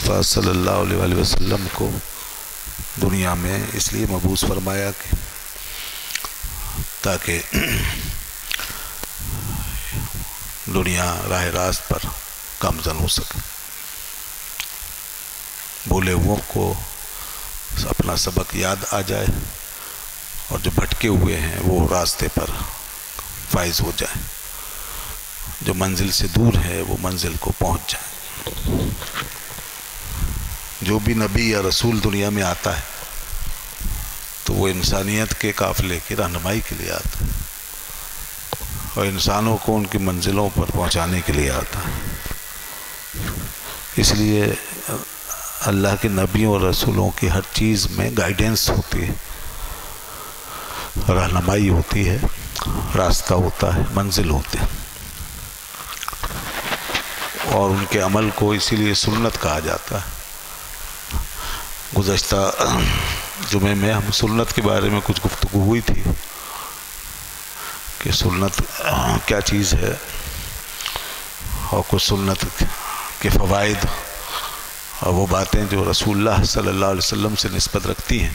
مصطفیٰ صلی اللہ علیہ وآلہ وسلم کو دنیا میں اس لیے مبعوث فرمایا کہ تاکہ دنیا راہ راست پر گامزن ہو سکے، بھولے ہوئوں کو اپنا سبق یاد آ جائے اور جو بھٹکے ہوئے ہیں وہ راستے پر فائز ہو جائیں، جو منزل سے دور ہے وہ منزل کو پہنچ جائے۔ جو بھی نبی یا رسول دنیا میں آتا ہے تو وہ انسانیت کے قافلے کی رہنمائی کے لیے آتا ہے اور انسانوں کو ان کی منزلوں پر پہنچانے کے لیے آتا ہے۔ اس لیے اللہ کے نبیوں اور رسولوں کی ہر چیز میں گائیڈنس ہوتی ہے، رہنمائی ہوتی ہے، راستہ ہوتا ہے، منزل ہوتے ہیں، اور ان کے عمل کو اسی لیے سنت کہا جاتا ہے۔ گزشتہ جمعے میں ہم سنت کے بارے میں کچھ گفتگو ہوئی تھی کہ سنت کیا چیز ہے اور کچھ سنت کے فوائد اور وہ باتیں جو رسول اللہ صلی اللہ علیہ وسلم سے نسبت رکھتی ہیں،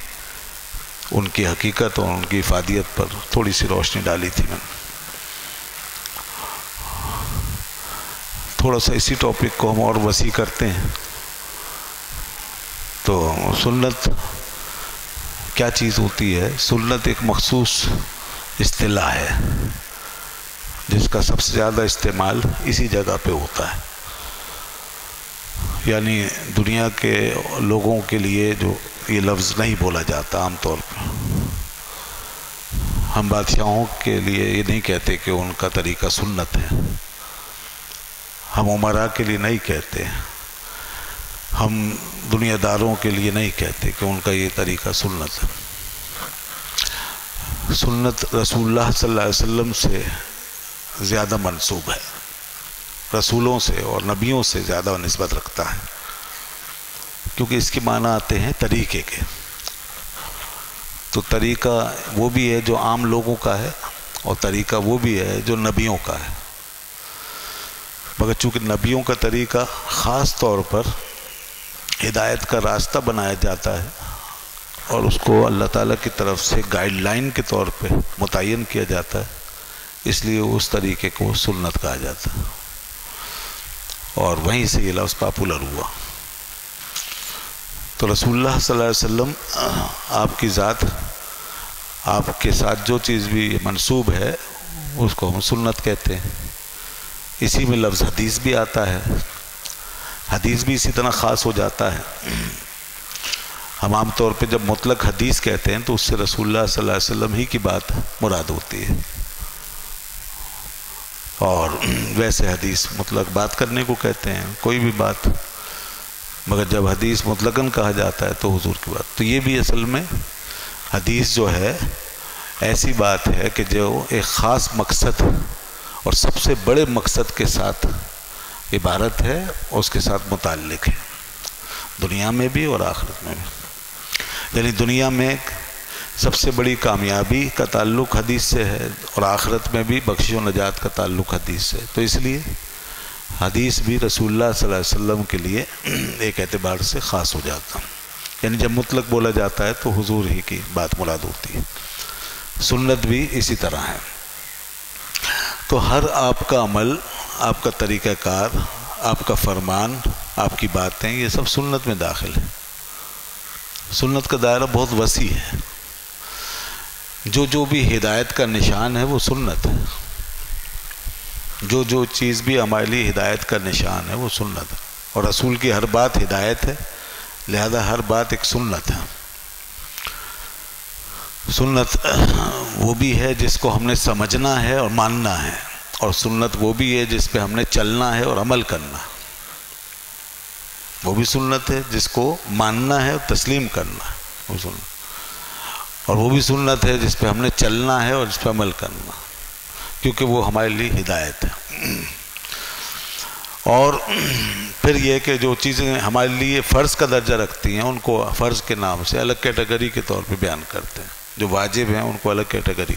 ان کی حقیقت اور ان کی افادیت پر تھوڑی سی روشنی ڈالی تھی میں نے۔ تھوڑا سا اسی ٹاپک کو ہم اور وسیع کرتے ہیں تو سنت کیا چیز ہوتی ہے؟ سنت ایک مخصوص اصطلاح ہے جس کا سب سے زیادہ استعمال اسی جگہ پہ ہوتا ہے، یعنی دنیا کے لوگوں کے لیے جو یہ لفظ نہیں بولا جاتا عام طور پہ۔ ہم بادشاہوں کے لیے یہ نہیں کہتے کہ ان کا طریقہ سنت ہے، ہم عمراء کے لیے نہیں کہتے، ہم دنیا داروں کے لیے نہیں کہتے کہ ان کا یہ طریقہ سنت ہے۔ سنت رسول اللہ صلی اللہ علیہ وسلم سے زیادہ منسوب ہے، رسولوں سے اور نبیوں سے زیادہ نسبت رکھتا ہے، کیونکہ اس کے معنی آتے ہیں طریقے کے۔ تو طریقہ وہ بھی ہے جو عام لوگوں کا ہے اور طریقہ وہ بھی ہے جو نبیوں کا ہے، مگر چونکہ نبیوں کا طریقہ خاص طور پر ہدایت کا راستہ بنایا جاتا ہے اور اس کو اللہ تعالیٰ کی طرف سے گائیڈ لائن کے طور پہ متعین کیا جاتا ہے، اس لیے اس طریقے کو سنت کہا جاتا ہے، اور وہیں سے یہ لفظ پاپولر ہوا۔ تو رسول اللہ صلی اللہ علیہ وسلم آپ کی ذات، آپ کے ساتھ جو چیز بھی منسوب ہے اس کو ہم سنت کہتے ہیں۔ اسی میں لفظ حدیث بھی آتا ہے، حدیث بھی اسی طرح خاص ہو جاتا ہے۔ ہم عام طور پہ جب مطلق حدیث کہتے ہیں تو اس سے رسول اللہ صلی اللہ علیہ وسلم ہی کی بات مراد ہوتی ہے، اور ویسے حدیث مطلق بات کرنے کو کہتے ہیں، کوئی بھی بات، مگر جب حدیث مطلقاً کہا جاتا ہے تو حضور کی بات۔ تو یہ بھی اصل میں حدیث جو ہے ایسی بات ہے کہ جو ایک خاص مقصد اور سب سے بڑے مقصد کے ساتھ عبارت ہے اور اس کے ساتھ متعلق ہے، دنیا میں بھی اور آخرت میں بھی۔ یعنی دنیا میں سب سے بڑی کامیابی کا تعلق حدیث سے ہے اور آخرت میں بھی بخشش و نجات کا تعلق حدیث سے، تو اس لیے حدیث بھی رسول اللہ صلی اللہ علیہ وسلم کے لیے ایک اعتبار سے خاص ہو جاتا ہے۔ یعنی جب مطلق بولا جاتا ہے تو حضور ہی کی بات مراد ہوتی ہے۔ سنت بھی اسی طرح ہے۔ تو ہر آپ کا عمل، آپ کا طریقہ کار، آپ کا فرمان، آپ کی باتیں، یہ سب سنت میں داخل ہے۔ سنت کا دائرہ بہت وسیع ہے، جو بھی ہدایت کا نشان ہے وہ سنت ہے، جو چیز بھی ہمارے لیے ہدایت کا نشان ہے وہ سنت ہے، اور رسول کی ہر بات ہدایت ہے، لہذا ہر بات ایک سنت ہے۔ سنت وہ بھی ہے جس کو ہم نے سمجھنا ہے اور ماننا ہے، اور سنت وہ بھی ہے جس پہ ہم نے چلنا ہے اور عمل کرنا ہے۔ وہ بھی سنت ہے جس کو ماننا ہے اور تسلیم کرنا ہے، وہ سنت، اور وہ بھی سنت ہے جس پہ ہم نے چلنا ہے اور جس پہ عمل کرنا، کیونکہ وہ ہمارے لیے ہدایت ہے۔ اور پھر یہ کہ جو چیزیں ہمارے لیے فرض کا درجہ رکھتی ہیں ان کو فرض کے نام سے الگ کیٹیگری کے طور پہ بیان کرتے ہیں، جو واجب ہیں ان کو الگ کیٹیگری۔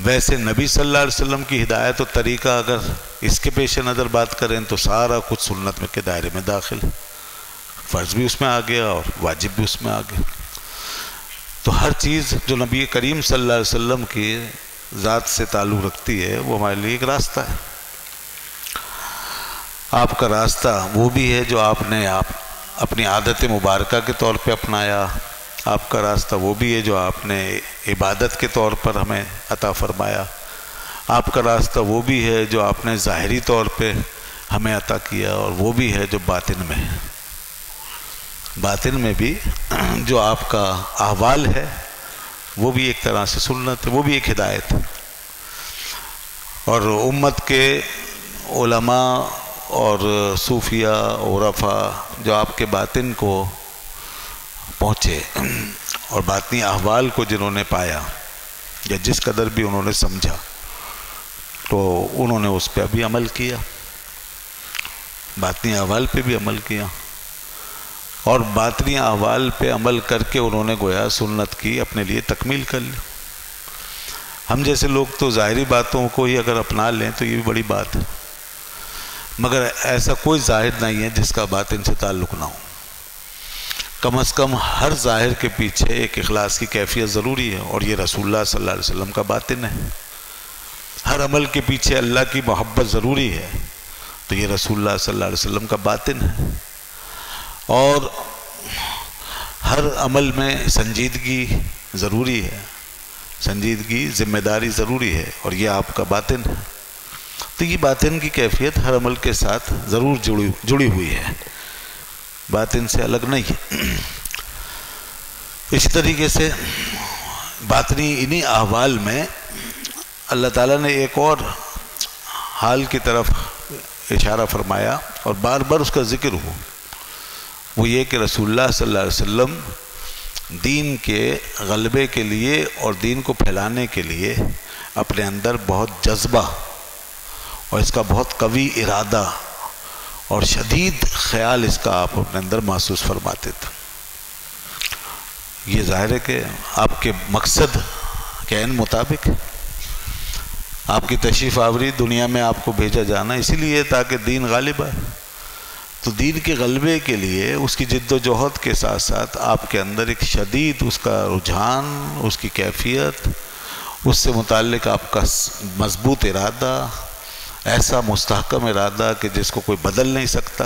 ویسے نبی صلی اللہ علیہ وسلم کی ہدایت و طریقہ اگر اس کے پیش نظر بات کریں تو سارا کچھ سنت میں کے دائرے میں داخل ہے، فرض بھی اس میں آ گیا اور واجب بھی اس میں آ گیا۔ تو ہر چیز جو نبی کریم صلی اللہ علیہ وسلم کی ذات سے تعلق رکھتی ہے وہ ہمارے لیے ایک راستہ ہے۔ آپ کا راستہ وہ بھی ہے جو آپ نے اپنی عادت مبارکہ کے طور پہ اپنایا، آپ کا راستہ وہ بھی ہے جو آپ نے عبادت کے طور پر ہمیں عطا فرمایا، آپ کا راستہ وہ بھی ہے جو آپ نے ظاہری طور پہ ہمیں عطا کیا، اور وہ بھی ہے جو باطن میں ہے۔ باطن میں بھی جو آپ کا احوال ہے وہ بھی ایک طرح سے سنت ہے، وہ بھی ایک ہدایت ہے۔ اور امت کے علماء اور صوفیہ عرفاء جو آپ کے باطن کو پہنچے اور باطنی احوال کو جنہوں نے پایا یا جس قدر بھی انہوں نے سمجھا تو انہوں نے اس پہ بھی عمل کیا، باطنی احوال پہ بھی عمل کیا، اور باطنی احوال پہ عمل کر کے انہوں نے گویا سنت کی اپنے لیے تکمیل کر لی۔ ہم جیسے لوگ تو ظاہری باتوں کو ہی اگر اپنا لیں تو یہ بھی بڑی بات ہے، مگر ایسا کوئی ظاہر نہیں ہے جس کا باطن سے تعلق نہ ہو۔ کم از کم ہر ظاہر کے پیچھے ایک اخلاص کی کیفیت ضروری ہے، اور یہ رسول اللہ صلی اللہ علیہ وسلم کا باطن ہے۔ ہر عمل کے پیچھے اللہ کی محبت ضروری ہے، تو یہ رسول اللہ صلی اللہ علیہ وسلم کا باطن ہے۔ اور ہر عمل میں سنجیدگی ضروری ہے، سنجیدگی ذمہ داری ضروری ہے، اور یہ آپ کا باطن ہے۔ تو یہ باطن کی کیفیت ہر عمل کے ساتھ ضرور جڑی ہوئی ہے، باطن سے الگ نہیں ہے۔ اسی طریقے سے باطنی انہی احوال میں اللہ تعالیٰ نے ایک اور حال کی طرف اشارہ فرمایا اور بار بار اس کا ذکر ہو، وہ یہ کہ رسول اللہ صلی اللہ علیہ وسلم دین کے غلبے کے لیے اور دین کو پھیلانے کے لیے اپنے اندر بہت جذبہ اور اس کا بہت قوی ارادہ اور شدید خیال اس کا آپ اپنے اندر محسوس فرماتے تھے۔ یہ ظاہر ہے کہ آپ کے مقصد کے عین مطابق آپ کی تشریف آوری دنیا میں آپ کو بھیجا جانا اسی لیے تاکہ دین غالب آئے۔ تو دین کے غلبے کے لیے اس کی جد و جہد کے ساتھ ساتھ آپ کے اندر ایک شدید اس کا رجحان، اس کی کیفیت، اس سے متعلق آپ کا مضبوط ارادہ، ایسا مستحکم ارادہ کہ جس کو کوئی بدل نہیں سکتا،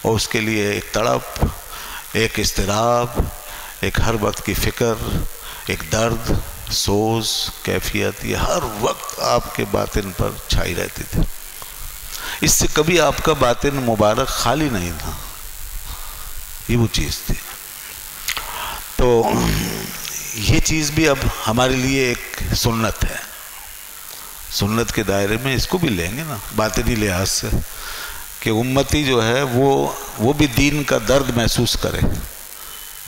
اور اس کے لیے ایک تڑپ، ایک اضطراب، ایک ہر وقت کی فکر، ایک درد، سوز، کیفیت، یہ ہر وقت آپ کے باطن پر چھائی رہتی تھی۔ اس سے کبھی آپ کا باطن مبارک خالی نہیں تھا، یہ وہ چیز تھی۔ تو یہ چیز بھی اب ہمارے لیے ایک سنت ہے، سنت کے دائرے میں اس کو بھی لیں گے نا باطنی لحاظ سے، کہ امتی جو ہے وہ بھی دین کا درد محسوس کرے،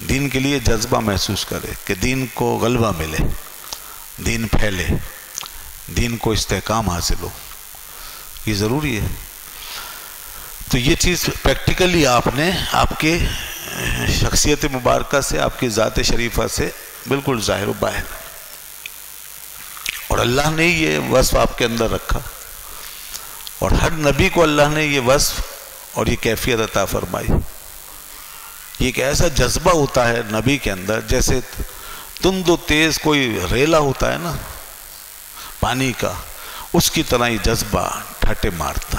دین کے لیے جذبہ محسوس کرے کہ دین کو غلبہ ملے، دین پھیلے، دین کو استحکام حاصل ہو، یہ ضروری ہے۔ تو یہ چیز پریکٹیکلی آپ نے آپ کے شخصیت مبارکہ سے، آپ کی ذات شریفہ سے بالکل ظاہر و باہر، اور اللہ نے یہ وصف آپ کے اندر رکھا، اور ہر نبی کو اللہ نے یہ وصف اور یہ کیفیت عطا فرمائی۔ یہ ایک ایسا جذبہ ہوتا ہے نبی کے اندر، جیسے تند و تیز کوئی ریلا ہوتا ہے نا پانی کا، اس کی طرح یہ جذبہ ٹھاٹے مارتا،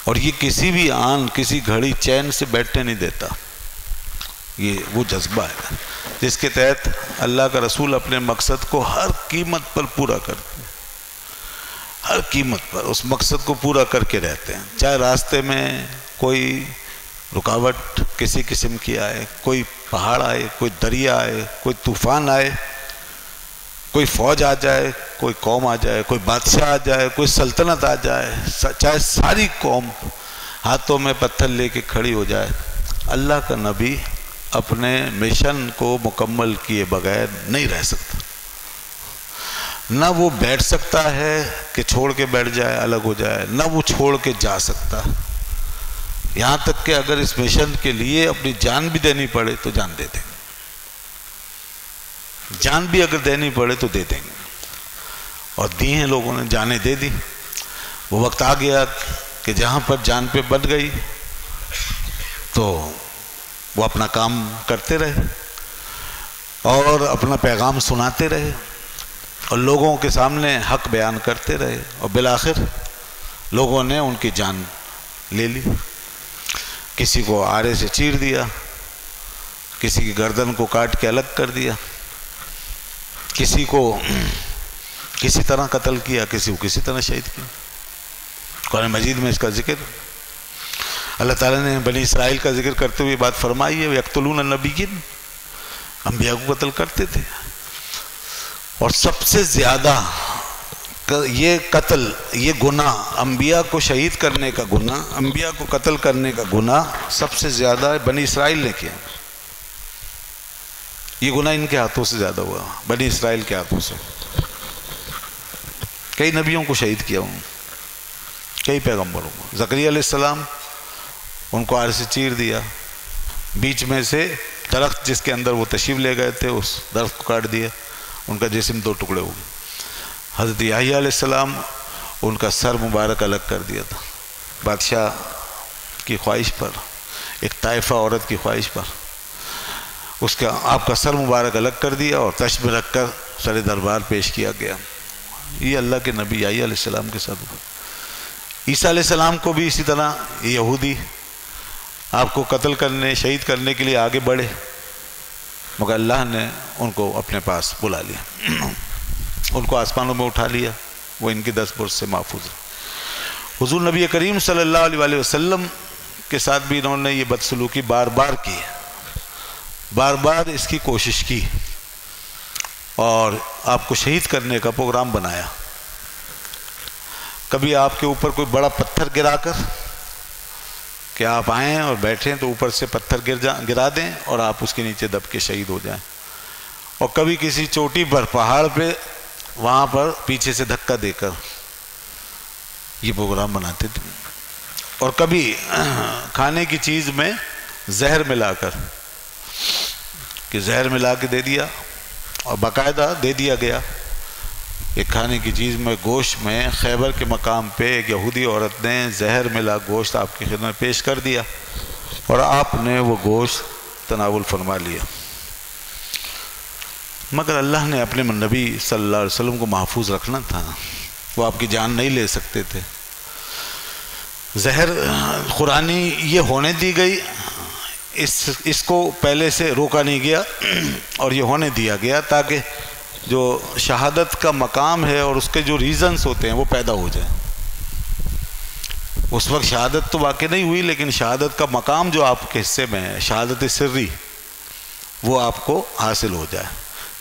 اور یہ کسی بھی آن، کسی گھڑی چین سے بیٹھنے نہیں دیتا۔ یہ وہ جذبہ ہے جس کے تحت اللہ کا رسول اپنے مقصد کو ہر قیمت پر پورا کرتے ہیں، ہر قیمت پر اس مقصد کو پورا کر کے رہتے ہیں، چاہے راستے میں کوئی رکاوٹ کسی قسم کی آئے، کوئی پہاڑ آئے، کوئی دریا آئے، کوئی طوفان آئے، کوئی فوج آ جائے، کوئی قوم آ جائے، کوئی بادشاہ آ جائے، کوئی سلطنت آ جائے، چاہے ساری قوم ہاتھوں میں پتھر لے کے کھڑی ہو جائے، اللہ کا نبی اپنے مشن کو مکمل کیے بغیر نہیں رہ سکتا۔ نہ وہ بیٹھ سکتا ہے کہ چھوڑ کے بیٹھ جائے، الگ ہو جائے، نہ وہ چھوڑ کے جا سکتا، یہاں تک کہ اگر اس مشن کے لیے اپنی جان بھی دینی پڑے تو جان دے دیں گے، جان بھی اگر دینی پڑے تو دے دیں گے، اور دی ہیں لوگوں نے، جانیں دے دی۔ وہ وقت آ گیا کہ جہاں پر جان پہ بن گئی تو وہ اپنا کام کرتے رہے اور اپنا پیغام سناتے رہے اور لوگوں کے سامنے حق بیان کرتے رہے، اور بالآخر لوگوں نے ان کی جان لے لی. کسی کو آرے سے چیر دیا، کسی کی گردن کو کاٹ کے الگ کر دیا، کسی کو کسی طرح قتل کیا، کسی کو کسی طرح شہید کیا. قرآن مجید میں اس کا ذکر اللہ تعالیٰ نے بنی اسرائیل کا ذکر کرتے ہوئے بات فرمائی ہے، یقتلون النبیین، انبیاء کو قتل کرتے تھے. اور سب سے زیادہ یہ قتل، یہ گناہ، انبیاء کو شہید کرنے کا گناہ، انبیاء کو قتل کرنے کا گناہ سب سے زیادہ بنی اسرائیل نے کیا. یہ گناہ ان کے ہاتھوں سے زیادہ ہوا، بنی اسرائیل کے ہاتھوں سے. کئی نبیوں کو شہید کیا ہوں، کئی پیغمبروں کو. زکریا علیہ السلام، ان کو آرے سے چیر دیا، بیچ میں سے درخت جس کے اندر وہ تشریف لے گئے تھے اس درخت کو کاٹ دیا، ان کا جسم 2 ٹکڑے ہو گئے. حضرت یحییٰ علیہ السلام، ان کا سر مبارک الگ کر دیا تھا بادشاہ کی خواہش پر، ایک طائفہ عورت کی خواہش پر. اس کا آپ کا سر مبارک الگ کر دیا اور تشت میں رکھ کر سر دربار پیش کیا گیا. یہ اللہ کے نبی یحییٰ علیہ السلام کے ساتھ ہوا. عیسیٰ علیہ السلام کو بھی اسی طرح یہودی آپ کو قتل کرنے، شہید کرنے کے لیے آگے بڑھے، مگر اللہ نے ان کو اپنے پاس بلا لیا، ان کو آسمانوں میں اٹھا لیا، وہ ان کی دستبرد سے محفوظ ہے. حضور نبی کریم صلی اللہ علیہ وآلہ وسلم کے ساتھ بھی انہوں نے یہ بدسلوکی بار بار کی، بار بار اس کی کوشش کی اور آپ کو شہید کرنے کا پروگرام بنایا. کبھی آپ کے اوپر کوئی بڑا پتھر گرا کر کہ آپ آئیں اور بیٹھیں تو اوپر سے پتھر گرا دیں اور آپ اس کے نیچے دب کے شہید ہو جائیں. اور کبھی کسی چوٹی پر، پہاڑ پہ، وہاں پر پیچھے سے دھکا دے کر یہ پروگرام بناتے تھے. اور کبھی کھانے کی چیز میں زہر ملا کر، کہ زہر ملا کے دے دیا، اور باقاعدہ دے دیا گیا. ایک کھانے کی چیز میں، گوشت میں، خیبر کے مقام پہ ایک یہودی عورت نے زہر ملا گوشت آپ کی خدمت میں پیش کر دیا اور آپ نے وہ گوشت تناول فرما لیا. مگر اللہ نے اپنے نبی صلی اللہ علیہ وسلم کو محفوظ رکھنا تھا، وہ آپ کی جان نہیں لے سکتے تھے. زہر قرآنی یہ ہونے دی گئی، اس کو پہلے سے روکا نہیں گیا اور یہ ہونے دیا گیا تاکہ جو شہادت کا مقام ہے اور اس کے جو ریزنز ہوتے ہیں وہ پیدا ہو جائیں. اس وقت شہادت تو واقع نہیں ہوئی، لیکن شہادت کا مقام جو آپ کے حصے میں ہے، شہادت سری، وہ آپ کو حاصل ہو جائے.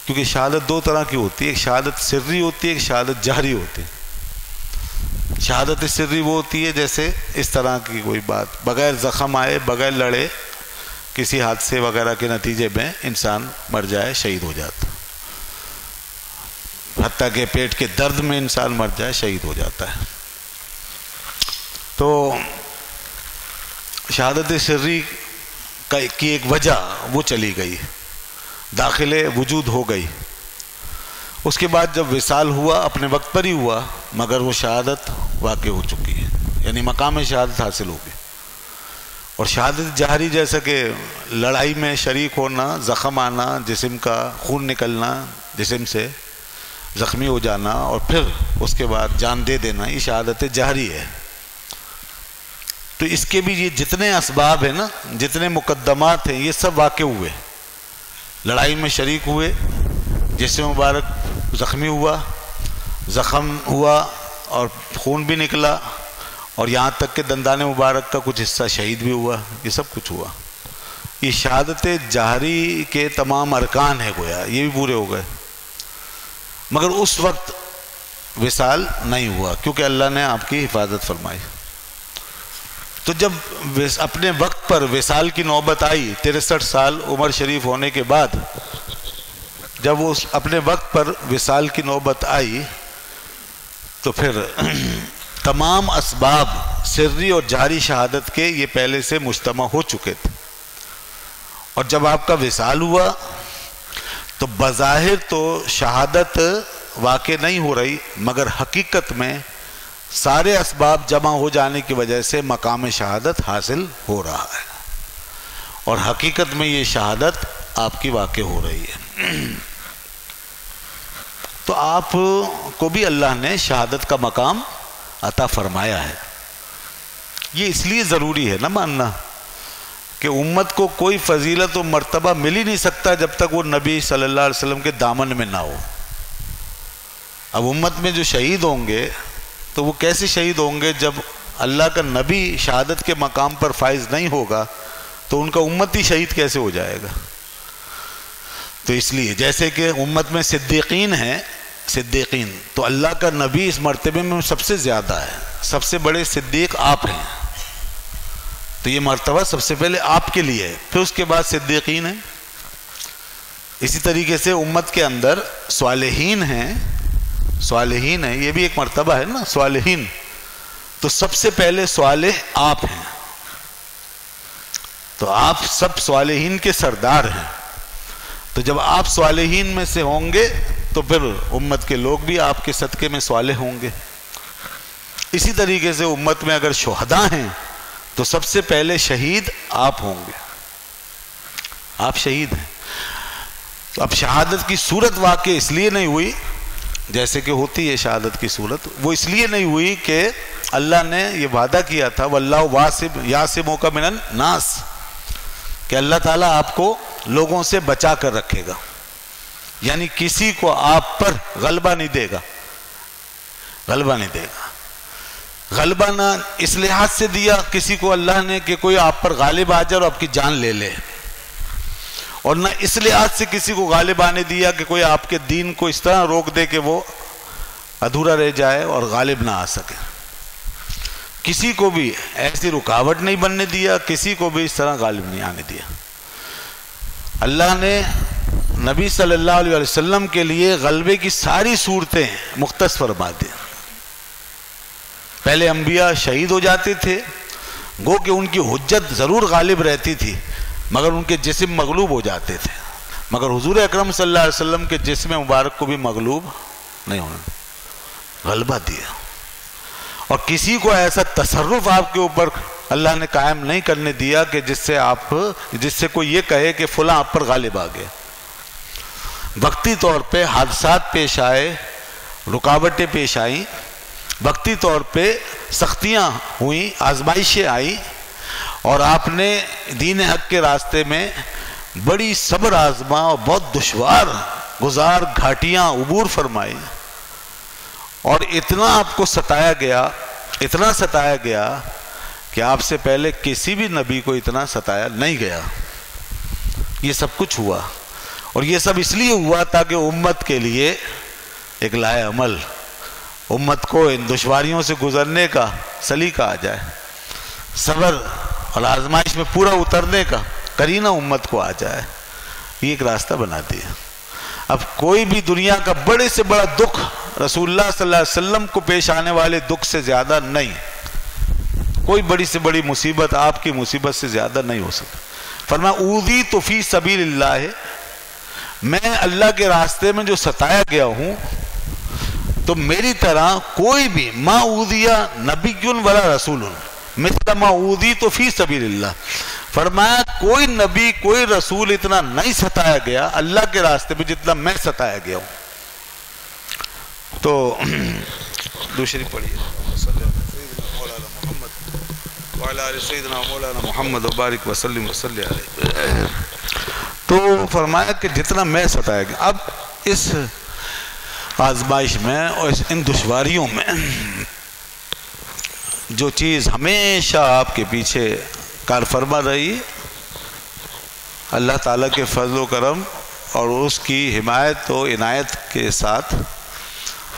کیونکہ شہادت 2 طرح کی ہوتی ہے، ایک شہادت سری ہوتی ہے، ایک شہادت جہری ہوتی ہے. شہادت سری وہ ہوتی ہے جیسے اس طرح کی کوئی بات، بغیر زخم آئے، بغیر لڑے، کسی حادثے وغیرہ کے نتیجے میں انسان مر جائے، شہید ہو جاتا، حتیٰ کہ پیٹ کے درد میں انسان مر جائے، شہید ہو جاتا ہے. تو شہادت سری کی ایک وجہ وہ چلی گئی، داخل وجود ہو گئی. اس کے بعد جب وصال ہوا، اپنے وقت پر ہی ہوا، مگر وہ شہادت واقع ہو چکی ہے، یعنی مقام شہادت حاصل ہو گئی. اور شہادت جہری جیسا کہ لڑائی میں شریک ہونا، زخم آنا، جسم کا خون نکلنا، جسم سے زخمی ہو جانا اور پھر اس کے بعد جان دے دینا، یہ شہادت جہری ہے. تو اس کے بھی یہ جتنے اسباب ہیں نا، جتنے مقدمات ہیں، یہ سب واقع ہوئے. لڑائی میں شریک ہوئے، جسم مبارک زخمی ہوا، زخم ہوا اور خون بھی نکلا، اور یہاں تک کہ دندان مبارک کا کچھ حصہ شہید بھی ہوا، یہ سب کچھ ہوا. یہ شہادت جہری کے تمام ارکان ہیں، گویا یہ بھی پورے ہو گئے. مگر اس وقت وصال نہیں ہوا کیونکہ اللہ نے آپ کی حفاظت فرمائی. تو جب اپنے وقت پر وصال کی نوبت آئی، 63 سال عمر شریف ہونے کے بعد جب وہ اپنے وقت پر وصال کی نوبت آئی، تو پھر تمام اسباب سری اور جہری شہادت کے یہ پہلے سے مجتمع ہو چکے تھے. اور جب آپ کا وصال ہوا تو بظاہر تو شہادت واقع نہیں ہو رہی، مگر حقیقت میں سارے اسباب جمع ہو جانے کی وجہ سے مقام شہادت حاصل ہو رہا ہے. اور حقیقت میں یہ شہادت آپ کی واقع ہو رہی ہے۔ تو آپ کو بھی اللہ نے شہادت کا مقام عطا فرمایا ہے۔ یہ اس لیے ضروری ہے نا ماننا کہ امت کو کوئی فضیلت و مرتبہ مل ہی نہیں سکتا جب تک وہ نبی صلی اللہ علیہ وسلم کے دامن میں نہ ہو۔ اب امت میں جو شہید ہوں گے تو وہ کیسے شہید ہوں گے جب اللہ کا نبی شہادت کے مقام پر فائز نہیں ہوگا تو ان کا امت ہی شہید کیسے ہو جائے گا؟ تو اس لیے جیسے کہ امت میں صدیقین ہیں، صدیقین تو اللہ کا نبی اس مرتبے میں سب سے زیادہ ہے، سب سے بڑے صدیق آپ ہیں، تو یہ مرتبہ سب سے پہلے آپ کے لیے ہے، پھر اس کے بعد صدیقین ہیں۔ اسی طریقے سے امت کے اندر صالحین ہیں، صالحین ہیں، یہ بھی ایک مرتبہ ہے نا، صالحین، تو سب سے پہلے صالح آپ ہیں، تو آپ سب صالحین کے سردار ہیں۔ تو جب آپ صالحین میں سے ہوں گے تو پھر امت کے لوگ بھی آپ کے صدقے میں صالح ہوں گے۔ اسی طریقے سے امت میں اگر شہداء ہیں تو سب سے پہلے شہید آپ ہوں گے، آپ شہید ہیں۔ تو اب شہادت کی صورت واقع اس لیے نہیں ہوئی جیسے کہ ہوتی ہے شہادت کی صورت، وہ اس لیے نہیں ہوئی کہ اللہ نے یہ وعدہ کیا تھا وَاللَّهُ يَعْصِمُكَ مِنَ النَّاسِ، کہ اللہ تعالیٰ آپ کو لوگوں سے بچا کر رکھے گا، یعنی کسی کو آپ پر غلبہ نہیں دے گا، غلبہ نہیں دے گا۔ غلبہ نہ اس لحاظ سے دیا کسی کو اللہ نے کہ کوئی آپ پر غالب آ جائے اور آپ کی جان لے لے، اور نہ اس لحاظ سے کسی کو غالب آنے دیا کہ کوئی آپ کے دین کو اس طرح روک دے کہ وہ ادھورا رہ جائے اور غالب نہ آ سکے۔ کسی کو بھی ایسی رکاوٹ نہیں بننے دیا، کسی کو بھی اس طرح غالب نہیں آنے دیا۔ اللہ نے نبی صلی اللہ علیہ وسلم کے لیے غلبے کی ساری صورتیں مختص فرما دی۔ پہلے انبیاء شہید ہو جاتے تھے، گو کہ ان کی حجت ضرور غالب رہتی تھی مگر ان کے جسم مغلوب ہو جاتے تھے، مگر حضور اکرم صلی اللہ علیہ وسلم کے جسم مبارک کو بھی مغلوب نہیں ہونا، غلبہ دیا۔ اور کسی کو ایسا تصرف آپ کے اوپر اللہ نے قائم نہیں کرنے دیا کہ جس سے کوئی یہ کہے کہ فلاں آپ پر غالب آ گیا۔ وقتی طور پہ حادثات پیش آئے، رکاوٹیں پیش آئیں، وقتی طور پہ سختیاں ہوئیں، آزمائشیں آئیں، اور آپ نے دین حق کے راستے میں بڑی صبر آزما اور بہت دشوار گزار گھاٹیاں عبور فرمائی، اور اتنا آپ کو ستایا گیا، اتنا ستایا گیا کہ آپ سے پہلے کسی بھی نبی کو اتنا ستایا نہیں گیا۔ یہ سب کچھ ہوا، اور یہ سب اس لیے ہوا تاکہ امت کے لیے ایک لائے عمل، امت کو ان دشواریوں سے گزرنے کا سلیقہ آ جائے، صبر اور آزمائش میں پورا اترنے کا کرینہ امت کو آ جائے، یہ ایک راستہ بنا دیا۔ اب کوئی بھی دنیا کا بڑے سے بڑا دکھ رسول اللہ صلی اللہ علیہ وسلم کو پیش آنے والے دکھ سے زیادہ نہیں، کوئی بڑی سے بڑی مصیبت آپ کی مصیبت سے زیادہ نہیں ہو سکتا۔ فرمایا اوذیت فی سبیل اللہ، میں اللہ کے راستے میں جو ستایا گیا ہوں تو میری طرح کوئی بھی ما اوذی نبی ولا رسول مثل ما اوذیت فی سبیل اللہ، فرمایا کوئی نبی کوئی رسول اتنا نہیں ستایا گیا اللہ کے راستے میں جتنا میں ستایا گیا ہوں۔ تو دوسری پڑھیے محمد وبارک وسلم وصلی علیہ۔ تو فرمایا کہ جتنا میں ستایا گیا، اب اس آزمائش میں اور ان دشواریوں میں جو چیز ہمیشہ آپ کے پیچھے کار فرما رہی، اللہ تعالیٰ کے فضل و کرم اور اس کی حمایت و عنایت کے ساتھ،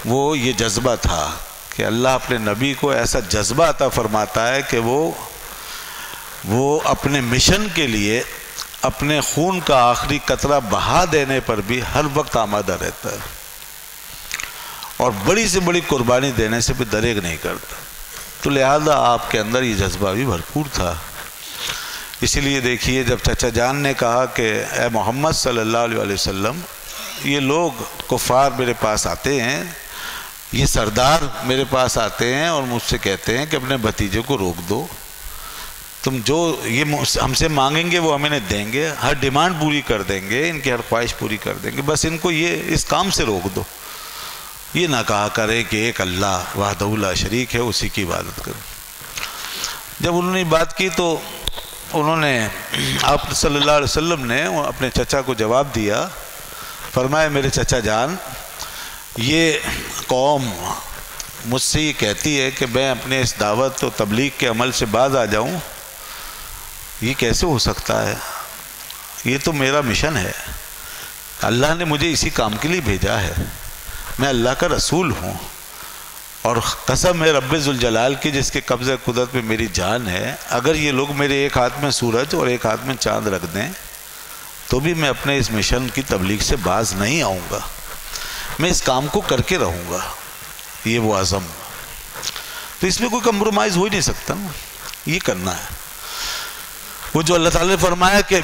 وہ یہ جذبہ تھا کہ اللہ اپنے نبی کو ایسا جذبہ عطا فرماتا ہے کہ وہ اپنے مشن کے لیے اپنے خون کا آخری قطرہ بہا دینے پر بھی ہر وقت آمادہ رہتا ہے، اور بڑی سے بڑی قربانی دینے سے بھی دریغ نہیں کرتا۔ تو لہذا آپ کے اندر یہ جذبہ بھی بھرپور تھا۔ اسی لیے دیکھیے جب چچا جان نے کہا کہ اے محمد صلی اللہ علیہ وسلم، یہ لوگ کفار میرے پاس آتے ہیں، یہ سردار میرے پاس آتے ہیں اور مجھ سے کہتے ہیں کہ اپنے بھتیجے کو روک دو، تم جو یہ ہم سے مانگیں گے وہ ہم انہیں دیں گے، ہر ڈیمانڈ پوری کر دیں گے، ان کی ہر خواہش پوری کر دیں گے، بس ان کو یہ اس کام سے روک دو، یہ نہ کہا کرے کہ ایک اللہ وحدہ لا شریک ہے، اسی کی عبادت کرو۔ جب انہوں نے بات کی تو انہوں نے آپ صلی اللہ علیہ وسلم نے اپنے چچا کو جواب دیا، فرمایا میرے چچا جان، یہ قوم مجھ سے یہ کہتی ہے کہ میں اپنے اس دعوت و تبلیغ کے عمل سے باز آ جاؤں، یہ کیسے ہو سکتا ہے؟ یہ تو میرا مشن ہے، اللہ نے مجھے اسی کام کے لیے بھیجا ہے، میں اللہ کا رسول ہوں، اور قسم ہے رب ذوالجلال کی جس کے قبضہ قدرت میں میری جان ہے، اگر یہ لوگ میرے ایک ہاتھ میں سورج اور ایک ہاتھ میں چاند رکھ دیں تو بھی میں اپنے اس مشن کی تبلیغ سے باز نہیں آؤں گا، میں اس کام کو کر کے رہوں گا، یہ وہ عزم۔ تو اس میں کوئی کمپرومائز ہو ہی نہیں سکتا نا، یہ کرنا ہے۔ وہ جو اللہ تعالیٰ نے فرمایا کہ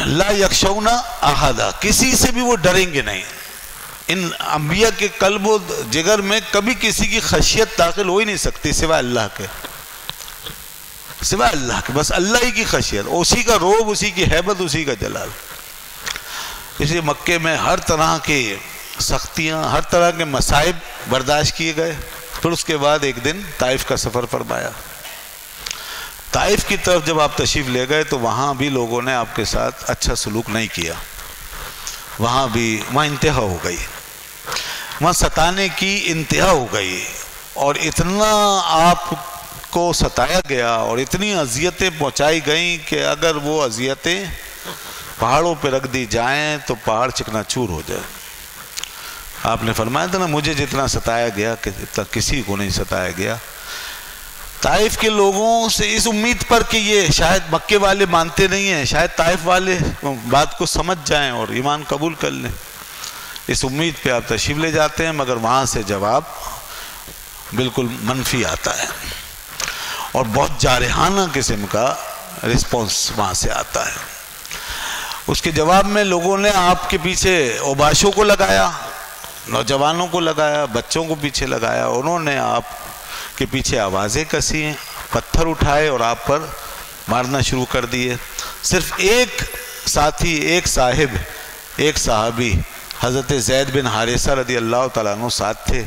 لا یخشون احدا، کسی سے بھی وہ ڈریں گے نہیں۔ ان انبیاء کے قلب و جگر میں کبھی کسی کی خشیت داخل ہو ہی نہیں سکتی سوائے اللہ کے، سوائے اللہ کے، بس اللہ ہی کی خشیت، اسی کا روب، اسی کی ہیبت، اسی کا جلال۔ اس لیے مکے میں ہر طرح کی سختیاں، ہر طرح کے مصائب برداشت کیے گئے۔ پھر اس کے بعد ایک دن طائف کا سفر فرمایا۔ طائف کی طرف جب آپ تشریف لے گئے تو وہاں بھی لوگوں نے آپ کے ساتھ اچھا سلوک نہیں کیا، وہاں انتہا ہو گئی، وہاں ستانے کی انتہا ہو گئی، اور اتنا آپ کو ستایا گیا اور اتنی اذیتیں پہنچائی گئیں کہ اگر وہ اذیتیں پہاڑوں پہ رکھ دی جائیں تو پہاڑ چکنا چور ہو جائے۔ آپ نے فرمایا تھا نا مجھے جتنا ستایا گیا اتنا کسی کو نہیں ستایا گیا۔ طائف کے لوگوں سے اس امید پر کہ یہ شاید مکے والے مانتے نہیں ہیں، شاید طائف والے بات کو سمجھ جائیں اور ایمان قبول کر لیں، اس امید پہ آپ تشریف لے جاتے ہیں، مگر وہاں سے جواب بالکل منفی آتا ہے اور بہت جارحانہ قسم کا رسپانس وہاں سے آتا ہے۔ اس کے جواب میں لوگوں نے آپ کے پیچھے اوباشوں کو لگایا، نوجوانوں کو لگایا، بچوں کو پیچھے لگایا، انہوں نے آپ کے پیچھے آوازیں کسی، پتھر اٹھائے اور آپ پر مارنا شروع کر دیے۔ صرف ایک ساتھی، ایک صاحب، ایک صحابی حضرت زید بن حارثہ رضی اللہ تعالیٰ عنہ ساتھ تھے،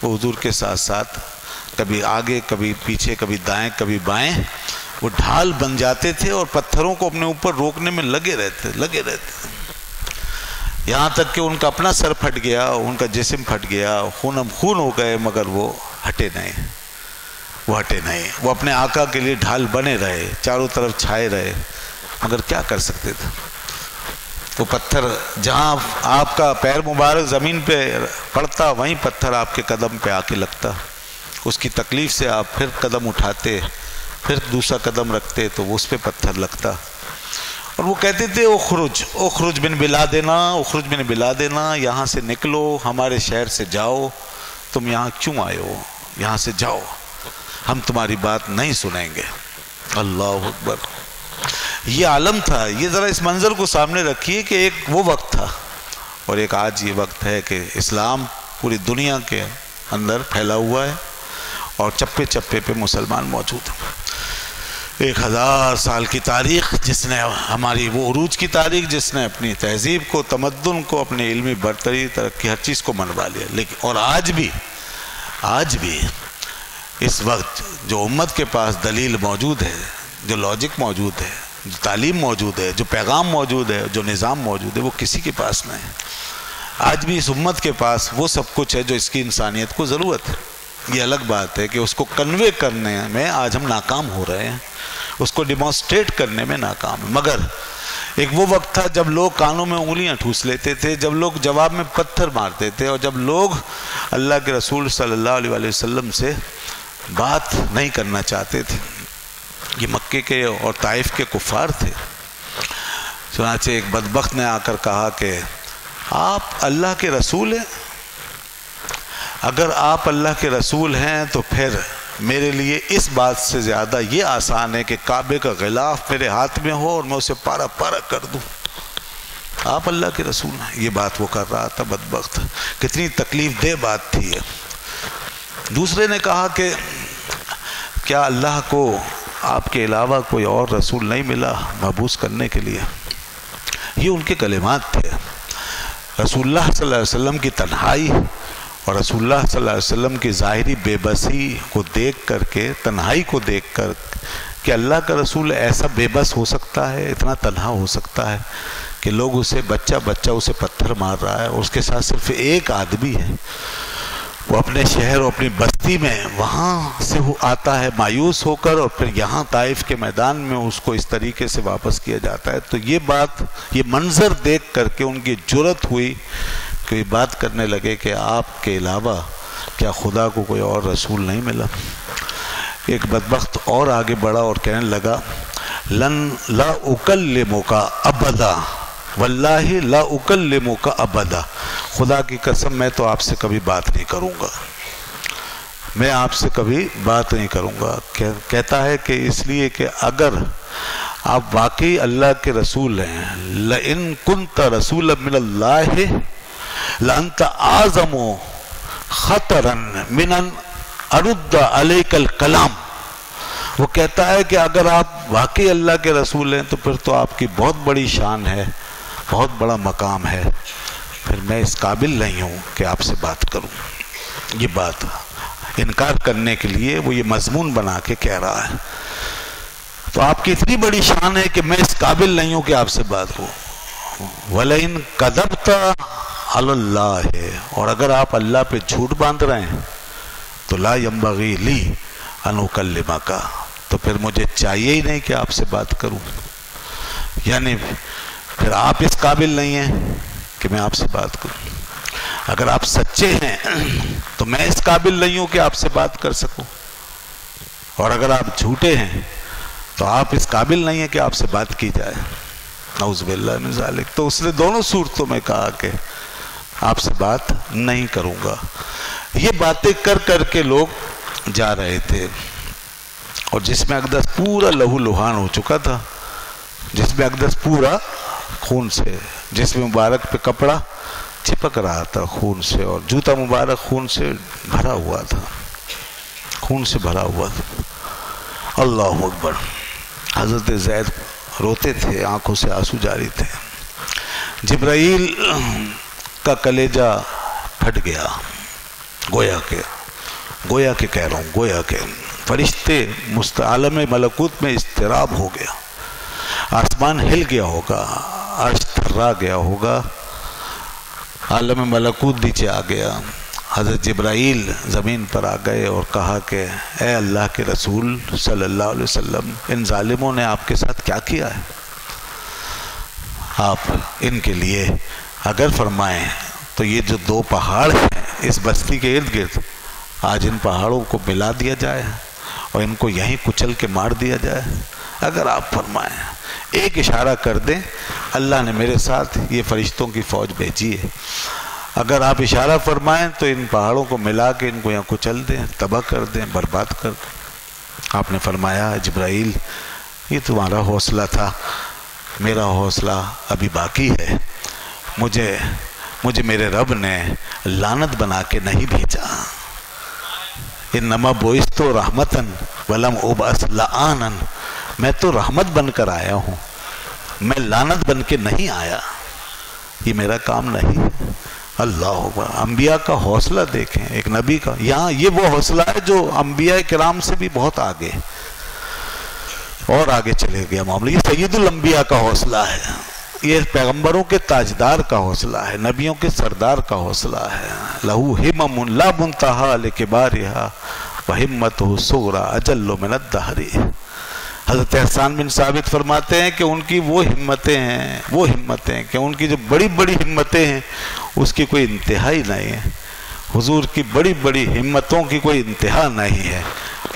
وہ حضور کے ساتھ ساتھ کبھی آگے کبھی پیچھے، کبھی دائیں کبھی بائیں، وہ ڈھال بن جاتے تھے اور پتھروں کو اپنے اوپر روکنے میں لگے رہتے، یہاں تک کہ ان کا اپنا سر پھٹ گیا، ان کا جسم پھٹ گیا، خونم خون ہو گئے، مگر وہ ہٹے نہیں، وہ اپنے آقا کے لیے ڈھال بنے رہے، چاروں طرف چھائے رہے، مگر کیا کر سکتے تھے؟ وہ پتھر جہاں آپ کا پیر مبارک زمین پہ پڑتا وہیں پتھر آپ کے قدم پہ آ کے لگتا، اس کی تکلیف سے آپ پھر قدم اٹھاتے، پھر دوسرا قدم رکھتے تو اس پہ پتھر لگتا، اور وہ کہتے تھے اخرج من بلادنا، یہاں سے نکلو، ہمارے شہر سے جاؤ، تم یہاں کیوں آئے ہو؟ یہاں سے جاؤ، ہم تمہاری بات نہیں سنیں گے۔ اللہ اکبر، یہ عالم تھا۔ یہ ذرا اس منظر کو سامنے رکھیے کہ ایک وہ وقت تھا اور ایک آج یہ وقت ہے کہ اسلام پوری دنیا کے اندر پھیلا ہوا ہے اور چپے چپے پہ مسلمان موجود ہیں۔ 1000 سال کی تاریخ جس نے ہماری، وہ عروج کی تاریخ جس نے اپنی تہذیب کو، تمدن کو، اپنے علمی برتری، ترقی، ہر چیز کو منوا لیا، لیکن اور آج بھی اس وقت جو امت کے پاس دلیل موجود ہے، جو لاجک موجود ہے، جو تعلیم موجود ہے، جو پیغام موجود ہے، جو نظام موجود ہے، وہ کسی کے پاس نہیں ہے۔ آج بھی اس امت کے پاس وہ سب کچھ ہے جو اس کی انسانیت کو ضرورت ہے۔ یہ الگ بات ہے کہ اس کو کنوے کرنے میں آج ہم ناکام ہو رہے ہیں، اس کو ڈیمانسٹریٹ کرنے میں ناکام ہے۔ مگر ایک وہ وقت تھا جب لوگ کانوں میں انگلیاں ٹھوس لیتے تھے، جب لوگ جواب میں پتھر مارتے تھے، اور جب لوگ اللہ کے رسول صلی اللہ علیہ وسلم سے بات نہیں کرنا چاہتے تھے۔ یہ مکے کے اور طائف کے کفار تھے۔ چنانچہ ایک بدبخت نے آ کر کہا کہ آپ اللہ کے رسول ہیں، اگر آپ اللہ کے رسول ہیں تو پھر میرے لیے اس بات سے زیادہ یہ آسان ہے کہ کعبے کا غلاف میرے ہاتھ میں ہو اور میں اسے پارا پارا کر دوں۔ آپ اللہ کے رسول ہیں، یہ بات وہ کر رہا تھا بدبخت۔ کتنی تکلیف دہ بات تھی یہ۔ دوسرے نے کہا کہ کیا اللہ کو آپ کے علاوہ کوئی اور رسول نہیں ملا محبوس کرنے کے لیے. یہ ان کے کلمات تھے. رسول اللہ صلی اللہ علیہ وسلم کی تنہائی اور رسول اللہ صلی اللہ علیہ وسلم کی ظاہری بے بسی کو دیکھ کر کے، تنہائی کو دیکھ کر کہ اللہ کا رسول ایسا بے بس ہو سکتا ہے، اتنا تنہا ہو سکتا ہے کہ لوگ اسے بچہ اسے پتھر مار رہا ہے اور اس کے ساتھ صرف ایک آدمی ہے. وہ اپنے شہر اور اپنی بستی میں وہاں سے آتا ہے مایوس ہو کر، اور پھر یہاں طائف کے میدان میں اس کو اس طریقے سے واپس کیا جاتا ہے. تو یہ منظر دیکھ کر کے ان کی جرأت ہوئی کہ بات کرنے لگے کہ آپ کے علاوہ کیا خدا کو کوئی اور رسول نہیں ملا. ایک بدبخت اور آگے بڑھا اور کہنے لگا لا اکلمک ابدا، واللہ لا اکلمک ابدا، خدا کی قسم میں تو آپ سے کبھی بات نہیں کروں گا، میں آپ سے کبھی بات نہیں کروں گا. کہتا ہے کہ اس لیے کہ اگر آپ واقعی اللہ کے رسول ہیں، لئن کنت رسولا من اللہ لانت اعظم خطرا من ان ارد علیک الکلام. وہ کہتا ہے کہ اگر آپ واقعی اللہ کے رسول ہیں تو پھر تو آپ کی بہت بڑی شان ہے، بہت بڑا مقام ہے، پھر میں اس قابل نہیں ہوں کہ آپ سے بات کروں. یہ بات انکار کرنے کے لیے وہ یہ مضمون بنا کے کہہ رہا ہے. تو آپ کی اتنی بڑی شان ہے کہ میں اس قابل نہیں ہوں کہ آپ سے بات کروں. وَلَئِن كَذَبْتَ عَلَى اللَّهِ، اور اگر آپ اللہ پہ جھوٹ باندھ رہے ہیں تو لا ينبغي لي ان اکلمک، تو پھر مجھے چاہیے ہی نہیں کہ آپ سے بات کروں. یعنی پھر آپ اس قابل نہیں ہیں کہ میں آپ سے بات کروں. اگر آپ سچے ہیں تو میں اس قابل نہیں ہوں کہ آپ سے بات کر سکوں، اور اگر آپ جھوٹے ہیں تو آپ اس قابل نہیں ہیں کہ آپ سے بات کی جائے. نعوذ باللہ من ذالک. تو اس نے دونوں صورتوں میں کہا کہ آپ سے بات نہیں کروں گا. یہ باتیں کر کر کے لوگ جا رہے تھے، اور جس میں اقدس پورا لہو لہان ہو چکا تھا، جس میں اقدس پورا خون سے، جس میں مبارک پہ کپڑا چپک رہا تھا خون سے، اور جوتا مبارک خون سے بھرا ہوا تھا، خون سے بھرا ہوا تھا. اللہ اکبر. حضرت زید روتے تھے، آنکھوں سے آنسو جاری تھے. جبرائیل کا کلیجہ پھٹ گیا، گویا کہ کہہ رہا ہوں، گویا کہ فرشتے عالم ملکوت میں اضطراب ہو گیا، آسمان ہل گیا ہوگا، عرش تھرا گیا ہوگا، عالم ملکوت نیچے آ گیا. حضرت جبرائیل زمین پر آ گئے اور کہا کہ اے اللہ کے رسول صلی اللہ علیہ وسلم، ان ظالموں نے آپ کے ساتھ کیا کیا ہے؟ آپ ان کے لیے اگر فرمائیں تو یہ جو 2 پہاڑ ہیں اس بستی کے ارد گرد، آج ان پہاڑوں کو ملا دیا جائے اور ان کو یہیں کچل کے مار دیا جائے. اگر آپ فرمائیں، ایک اشارہ کر دیں، اللہ نے میرے ساتھ یہ فرشتوں کی فوج بھیجی ہے، اگر آپ اشارہ فرمائیں تو ان پہاڑوں کو ملا کے ان کو یہاں کچل دیں، تباہ کر دیں، برباد کر دیں. آپ نے فرمایا جبرائیل، یہ تمہارا حوصلہ تھا، میرا حوصلہ ابھی باقی ہے. مجھے میرے رب نے لعنت بنا کے نہیں بھیجا. انما بعثت رحمتاً ولم ابعث لعانا، میں تو رحمت بن کر آیا ہوں، میں لعنت بن کے نہیں آیا، یہ میرا کام نہیں ہے. اللہ اکبر. انبیاء کا حوصلہ دیکھیں، ایک نبی کا. یہاں یہ وہ حوصلہ ہے جو انبیاء کرام سے بھی بہت آگے اور آگے چلے گیا معاملہ. یہ سید الانبیاء کا حوصلہ ہے، یہ پیغمبروں کے تاجدار کا حوصلہ ہے، نبیوں کے سردار کا حوصلہ ہے. لہو ہمم لا منتہا لکبارہا وہمتہ صغری اجل من الدہر. حضرت احسان بن ثابت فرماتے ہیں کہ ان کی وہ ہمتیں کہ ان کی جو بڑی بڑی ہمتیں ہیں اس کی کوئی انتہا ہی نہیں ہے. حضور کی بڑی بڑی ہمتوں کی کوئی انتہا نہیں ہے.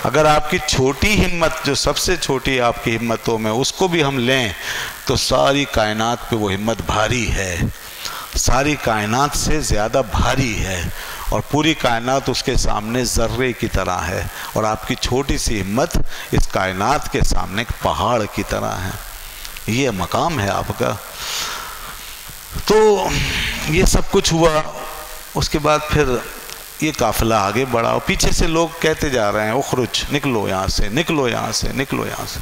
اگر آپ کی چھوٹی ہمت، جو سب سے چھوٹی آپ کی ہمتوں میں، اس کو بھی ہم لیں تو ساری کائنات پہ وہ ہمت بھاری ہے، ساری کائنات سے زیادہ بھاری ہے، اور پوری کائنات اس کے سامنے ذرے کی طرح ہے، اور آپ کی چھوٹی سی ہمت اس کائنات کے سامنے ایک پہاڑ کی طرح ہے. یہ مقام ہے آپ کا. تو یہ سب کچھ ہوا. اس کے بعد پھر یہ قافلہ آگے بڑھا اور پیچھے سے لوگ کہتے جا رہے ہیں اخرج، نکلو یہاں سے، نکلو یہاں سے، نکلو یہاں سے۔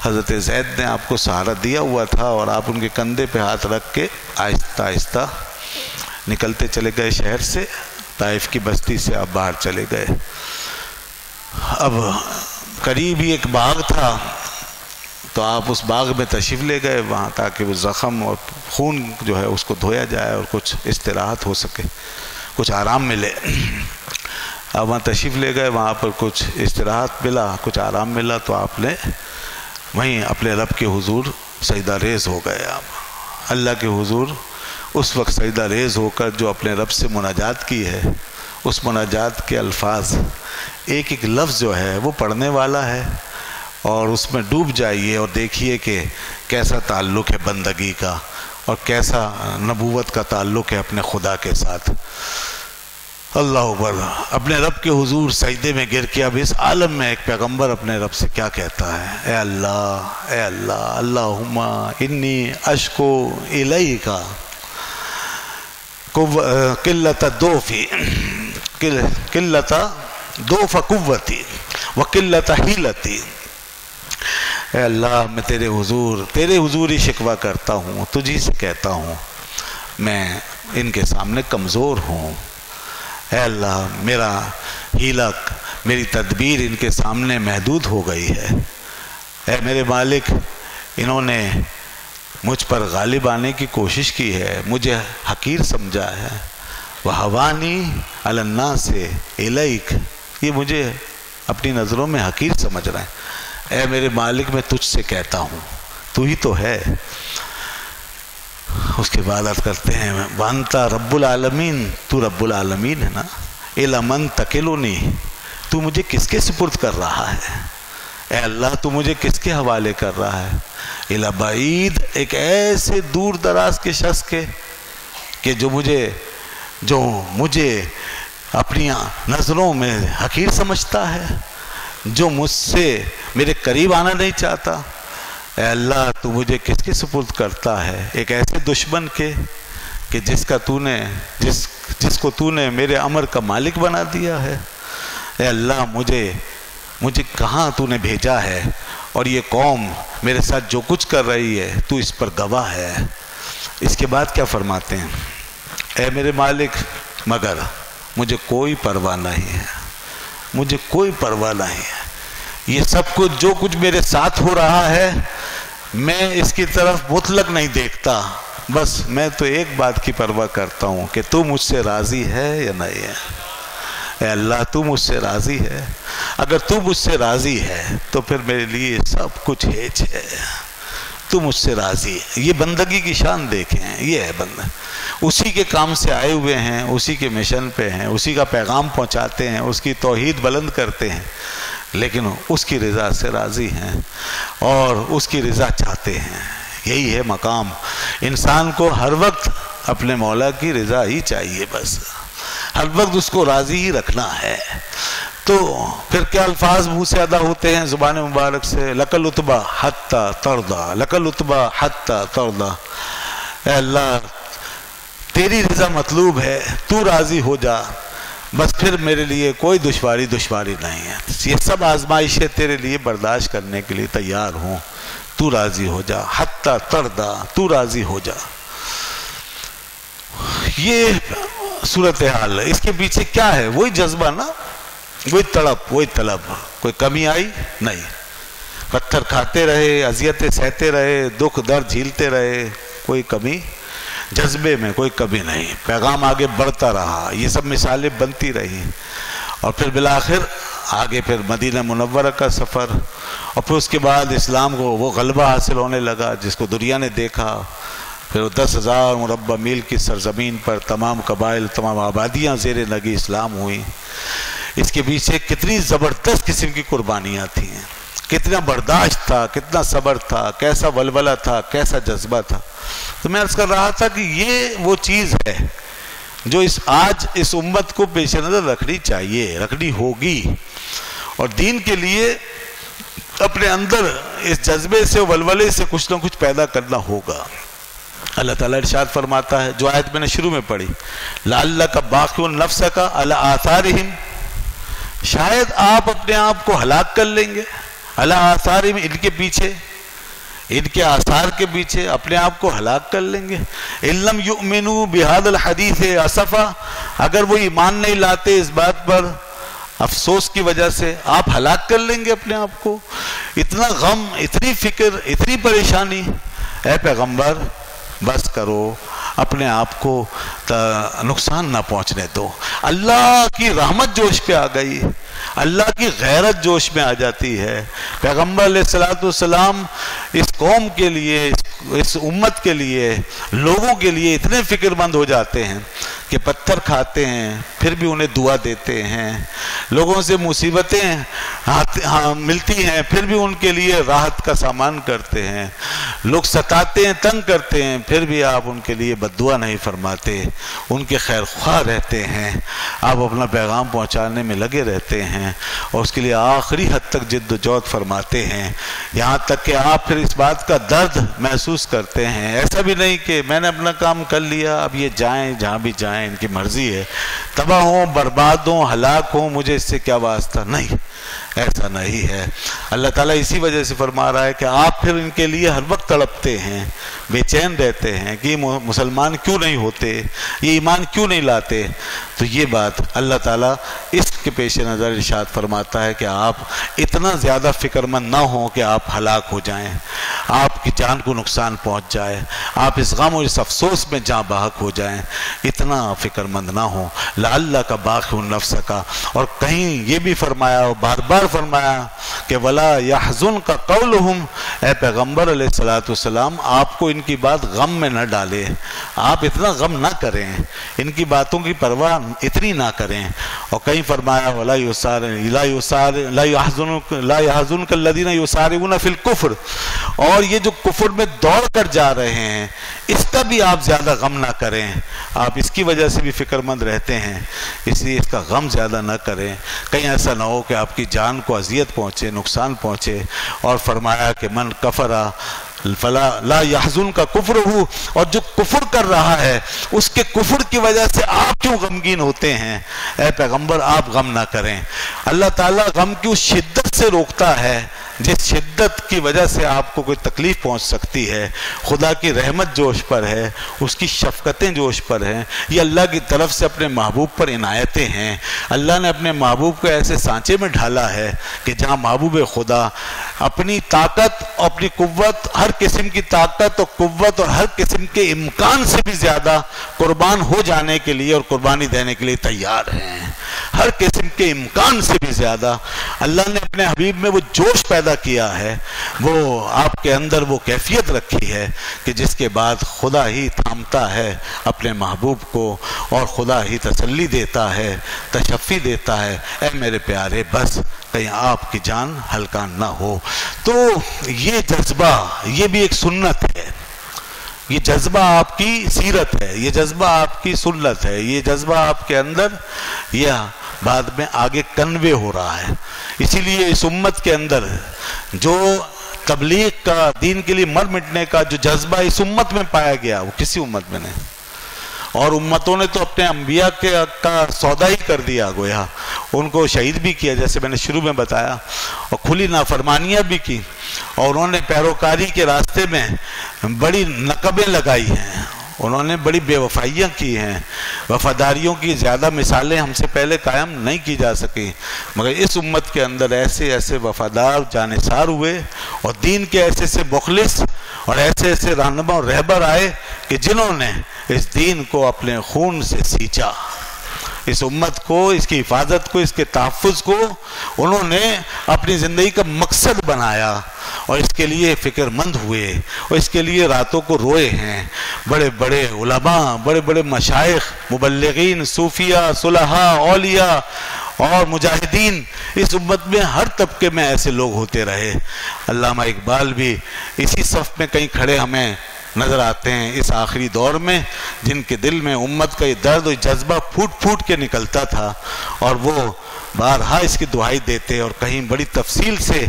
حضرت زید نے آپ کو سہارا دیا ہوا تھا اور آپ ان کے کندھے پہ ہاتھ رکھ کے آہستہ آہستہ نکلتے چلے گئے شہر سے، طائف کی بستی سے آپ باہر چلے گئے۔ اب قریب ہی ایک باغ تھا تو آپ اس باغ میں تشریف لے گئے وہاں، تاکہ وہ زخم اور خون جو ہے اس کو دھویا جائے اور کچھ استراحت ہو سکے، کچھ آرام ملے۔ اب وہاں تشریف لے گئے، وہاں پر کچھ استراحت ملا، کچھ آرام ملا، تو آپ نے وہیں اپنے رب کے حضور سجدہ ریز ہو گئے۔ آپ اللہ کے حضور اس وقت سجدہ ریز ہو کر جو اپنے رب سے مناجات کی ہے، اس مناجات کے الفاظ ایک ایک لفظ جو ہے وہ پڑھنے والا ہے، اور اس میں ڈوب جائیے اور دیکھیے کہ کیسا تعلق ہے بندگی کا اور کیسا نبوت کا تعلق ہے اپنے خدا کے ساتھ۔ اللہ اکبر، اپنے رب کے حضور سجدے میں گر کے اب اس عالم میں ایک پیغمبر اپنے رب سے کیا کہتا ہے؟ اے اللہ اللہم انی اشکو الیک قلت دوف قوتی وقلت حیلتی۔ اے اللہ، میں تیرے حضور ہی شکوہ کرتا ہوں، تجھی سے کہتا ہوں میں ان کے سامنے کمزور ہوں۔ اے اللہ، میرا ہیلک، میری تدبیر ان کے سامنے محدود ہو گئی ہے۔ اے میرے مالک، انہوں نے مجھ پر غالب آنے کی کوشش کی ہے، مجھے حقیر سمجھا ہے۔ وَحَوَانِي عَلَى النَّاسِ إِلَيْكَ، یہ مجھے اپنی نظروں میں حقیر سمجھ رہے ہیں۔ اے میرے مالک، میں تجھ سے کہتا ہوں، تو ہی تو ہے۔ اس کے بعد عرض کرتے ہیں وَأَنْتَ رَبُّ الْعَالَمِينَ، تو رب العالمین ہے نا۔ إِلَى مَنْ تَكِلُنِي، تو مجھے کس کے سپرد کر رہا ہے؟ اے اللہ، تو مجھے کس کے حوالے کر رہا ہے؟ إِلَى بعید، ایک ایسے دور دراز کے شخص کے کہ جو مجھے اپنی نظروں میں حقیر سمجھتا ہے، جو مجھ سے میرے قریب آنا نہیں چاہتا۔ اے اللہ، تو مجھے کس کے سپرد کرتا ہے؟ ایک ایسے دشمن کے کہ جس کو تو نے میرے امر کا مالک بنا دیا ہے۔ اے اللہ، مجھے کہاں تو نے بھیجا ہے، اور یہ قوم میرے ساتھ جو کچھ کر رہی ہے تو اس پر گواہ ہے۔ اس کے بعد کیا فرماتے ہیں؟ اے میرے مالک، مگر مجھے کوئی پرواہ نہیں ہے، مجھے کوئی پرواہ نہیں ہے۔ یہ سب کچھ جو کچھ میرے ساتھ ہو رہا ہے، میں اس کی طرف مطلق نہیں دیکھتا، بس میں تو ایک بات کی پرواہ کرتا ہوں کہ تو مجھ سے راضی ہے یا نہیں ہے۔ اے اللہ، تو مجھ سے راضی ہے؟ اگر تو مجھ سے راضی ہے تو پھر میرے لیے سب کچھ ہیچ ہے۔ تو مجھ سے راضی ہے۔ یہ بندگی کی شان دیکھیں، یہ ہے بندہ، اسی کے کام سے آئے ہوئے ہیں، اسی کے مشن پہ ہیں، اسی کا پیغام پہنچاتے ہیں، اس کی توحید بلند کرتے ہیں، لیکن اس کی رضا سے راضی ہیں اور اس کی رضا چاہتے ہیں۔ یہی ہے مقام۔ انسان کو ہر وقت اپنے مولا کی رضا ہی چاہیے، بس ہر وقت اس کو راضی ہی رکھنا ہے۔ تو پھر کیا الفاظ منہ سے ادا ہوتے ہیں زبان مبارک سے؟ لَكَ الْعُتْبَى حَتَّى تَرْضَى، لَكَ الْعُتْبَى حَتَّى تَرْضَى۔ اے اللہ، تیری رضا مطلوب ہے، تو راضی ہو جا، بس پھر میرے لیے کوئی دشواری نہیں ہے۔ یہ سب آزمائشیں تیرے لیے برداشت کرنے کے لیے تیار ہوں، تو راضی ہو جا، حتی ترضا، تو راضی ہو جا۔ یہ صورتحال ہے۔ اس کے پیچھے کیا ہے؟ وہی جذبہ نا، وہی تڑپ، وہی طلب۔ کوئی کمی آئی نہیں، پتھر کھاتے رہے، اذیتیں سہتے رہے، دکھ درد جھیلتے رہے، کوئی کمی جذبے میں کوئی کمی نہیں۔ پیغام آگے بڑھتا رہا، یہ سب مثالیں بنتی رہی، اور پھر بالآخر آگے پھر مدینہ منورہ کا سفر، اور پھر اس کے بعد اسلام کو وہ غلبہ حاصل ہونے لگا جس کو دنیا نے دیکھا۔ پھر 10,000 مربع میل کی سرزمین پر تمام قبائل، تمام آبادیاں زیر نگی اسلام ہوئیں۔ اس کے پیچھے کتنی زبردست قسم کی قربانیاں تھیں، کتنا برداشت تھا، کتنا صبر تھا، کیسا ولولہ تھا، کیسا جذبہ تھا۔ تو میں عرض کر رہا تھا کہ یہ وہ چیز ہے جو آج اس امت کو پیش نظر رکھنی چاہیے، رکھنی ہوگی، اور دین کے لیے اپنے اندر اس جذبے سے، ولولے سے کچھ نہ کچھ پیدا کرنا ہوگا۔ اللہ تعالیٰ ارشاد فرماتا ہے، جو آیت میں نے شروع میں پڑھی، لعلک باخع نفسک علی آثارہم، شاید آپ اپنے آپ کو ہلاک کر لیں گے، علی آثارہم، ان کے پیچھے، ان کے آثار کے پیچھے اپنے آپ کو ہلاک کر لیں گے۔ ان لم یؤمنوا بہذا الحدیث اسفا، اگر وہ ایمان نہیں لاتے اس بات پر افسوس کی وجہ سے، آپ ہلاک کر لیں گے اپنے آپ کو۔ اتنا غم، اتنی فکر، اتنی پریشانی، اے پیغمبر بس کرو، اپنے آپ کو نقصان نہ پہنچنے دو۔ اللہ کی رحمت جوش پہ آ گئی، اللہ کی غیرت جوش میں آ جاتی ہے۔ پیغمبر علیہ السلام اس قوم کے لیے، اس امت کے لیے، لوگوں کے لیے اتنے فکر مند ہو جاتے ہیں کہ پتھر کھاتے ہیں پھر بھی انہیں دعا دیتے ہیں، لوگوں سے مصیبتیں ملتی ہیں پھر بھی ان کے لیے راحت کا سامان کرتے ہیں، لوگ ستاتے ہیں، تنگ کرتے ہیں، پھر بھی آپ ان کے لیے بد دعا نہیں فرماتے، ان کے خیر خواہ رہتے ہیں، آپ اپنا پیغام پہنچانے میں لگے رہتے ہیں اور اس کے لیے آخری حد تک جد و جہد فرماتے ہیں، یہاں تک کہ آپ پھر اس بات کا درد محسوس کرتے ہیں۔ ایسا بھی نہیں کہ میں نے اپنا کام کر لیا، اب یہ جائیں جہاں بھی جائیں، ان کی مرضی ہے، تباہ ہوں، برباد ہوں، ہلاک ہوں، مجھے اس سے کیا واسطہ، نہیں، ایسا نہیں ہے۔ اللہ تعالیٰ اسی وجہ سے فرما رہا ہے کہ آپ پھر ان کے لیے ہر وقت تڑپتے ہیں، بے چین رہتے ہیں کہ مسلمان کیوں نہیں ہوتے، یہ ایمان کیوں نہیں لاتے۔ تو یہ بات اللہ تعالیٰ اس کے پیش نظر ارشاد فرماتا ہے کہ آپ اتنا زیادہ فکر مند نہ ہوں کہ آپ ہلاک ہو جائیں، آپ کی جان کو نقصان پہنچ جائے، آپ اس غم اور اس افسوس میں جاں بحق ہو جائیں، اتنا فکر مند نہ ہوں۔ لعلک باخع نفسک، اور کہیں یہ بھی فرمایا اور بار بار فرمایا کہ ولا یحزنک قولہم، اے پیغمبر علیہ السلام آپ کو ان کی بات غم میں نہ ڈالے، آپ اتنا غم نہ کریں، ان کی باتوں کی پرواہ اتنی نہ کریں۔ اور کہیں فرمایا ولا يحزنك الذين يسارعون في الكفر، اور یہ جو کفر میں دوڑ کر جا رہے ہیں اس کا بھی آپ زیادہ غم نہ کریں، آپ اس کی وجہ سے بھی فکر مند رہتے ہیں، اس لیے اس کا غم زیادہ نہ کریں، کہیں ایسا نہ ہو کہ آپ کی جان کو اذیت پہنچے، نقصان پہنچے۔ اور فرمایا کہ من کفر فلا لا يحزنك کفرہ، اور جو کفر کر رہا ہے اس کے کفر کی وجہ سے آپ کیوں غمگین ہوتے ہیں، اے پیغمبر آپ غم نہ کریں۔ اللہ تعالیٰ غم کی اس شدت سے روکتا ہے جس شدت کی وجہ سے آپ کو کوئی تکلیف پہنچ سکتی ہے۔ خدا کی رحمت جو اس پر ہے، اس کی شفقتیں جو اس پر ہیں، یہ اللہ کی طرف سے اپنے محبوب پر عنایتیں ہیں۔ اللہ نے اپنے محبوب کو ایسے سانچے میں ڈھالا ہے کہ جہاں محبوب خدا اپنی طاقت، اپنی قوت، ہر قسم کی طاقت اور قوت اور ہر قسم کے امکان سے بھی زیادہ قربان ہو جانے کے لیے اور قربانی دینے کے لیے تیار ہیں، ہر قسم کے امکان سے بھی زیادہ اللہ نے اپنے حبیب میں وہ جوش پیدا کیا ہے، وہ آپ کے اندر وہ کیفیت رکھی ہے کہ جس کے بعد خدا ہی تھامتا ہے اپنے محبوب کو اور خدا ہی تسلی دیتا ہے، تشفی دیتا ہے، اے میرے پیارے بس کہیں آپ کی جان ہلکا نہ ہو۔ تو یہ جذبہ، یہ بھی ایک سنت ہے، یہ جذبہ آپ کی سیرت ہے، یہ جذبہ آپ کی سنت ہے، یہ جذبہ آپ کے اندر یہ بعد میں آگے کنوے ہو رہا ہے۔ اسی لیے اس امت کے اندر جو تبلیغ کا، دین کے لیے مر مٹنے کا جو جذبہ اس امت میں پایا گیا وہ کسی امت میں نہیں، اور امتوں نے تو اپنے انبیاء کا سودا ہی کر دیا، گویا ان کو شہید بھی کیا جیسے میں نے شروع میں بتایا، اور کھلی نافرمانیاں بھی کی، اور انہوں نے پیروکاری کے راستے میں بڑی نقبیں لگائی ہیں، انہوں نے بڑی بے وفائیاں کی ہیں، وفاداریوں کی زیادہ مثالیں ہم سے پہلے قائم نہیں کی جا سکی، مگر اس امت کے اندر ایسے ایسے وفادار جانثار ہوئے اور دین کے ایسے ایسے مخلص اور ایسے ایسے رہنما اور رہبر آئے کہ جنہوں نے اس دین کو اپنے خون سے سینچا، اس امت کو، اس کی حفاظت کو، اس کے تحفظ کو انہوں نے اپنی زندگی کا مقصد بنایا اور اس کے لیے فکر مند ہوئے اور اس کے لیے راتوں کو روئے ہیں۔ بڑے بڑے علماء، بڑے بڑے مشائخ، مبلغین، صوفیاء، صلحاء، اولیاء اور مجاہدین، اس امت میں ہر طبقے میں ایسے لوگ ہوتے رہے۔ علامہ اقبال بھی اسی صف میں کہیں کھڑے ہمیں نظر آتے ہیں اس آخری دور میں، جن کے دل میں امت کا یہ درد اور جذبہ پھوٹ پھوٹ کے نکلتا تھا، اور وہ بارہا اس کی دہائی دیتے اور کہیں بڑی تفصیل سے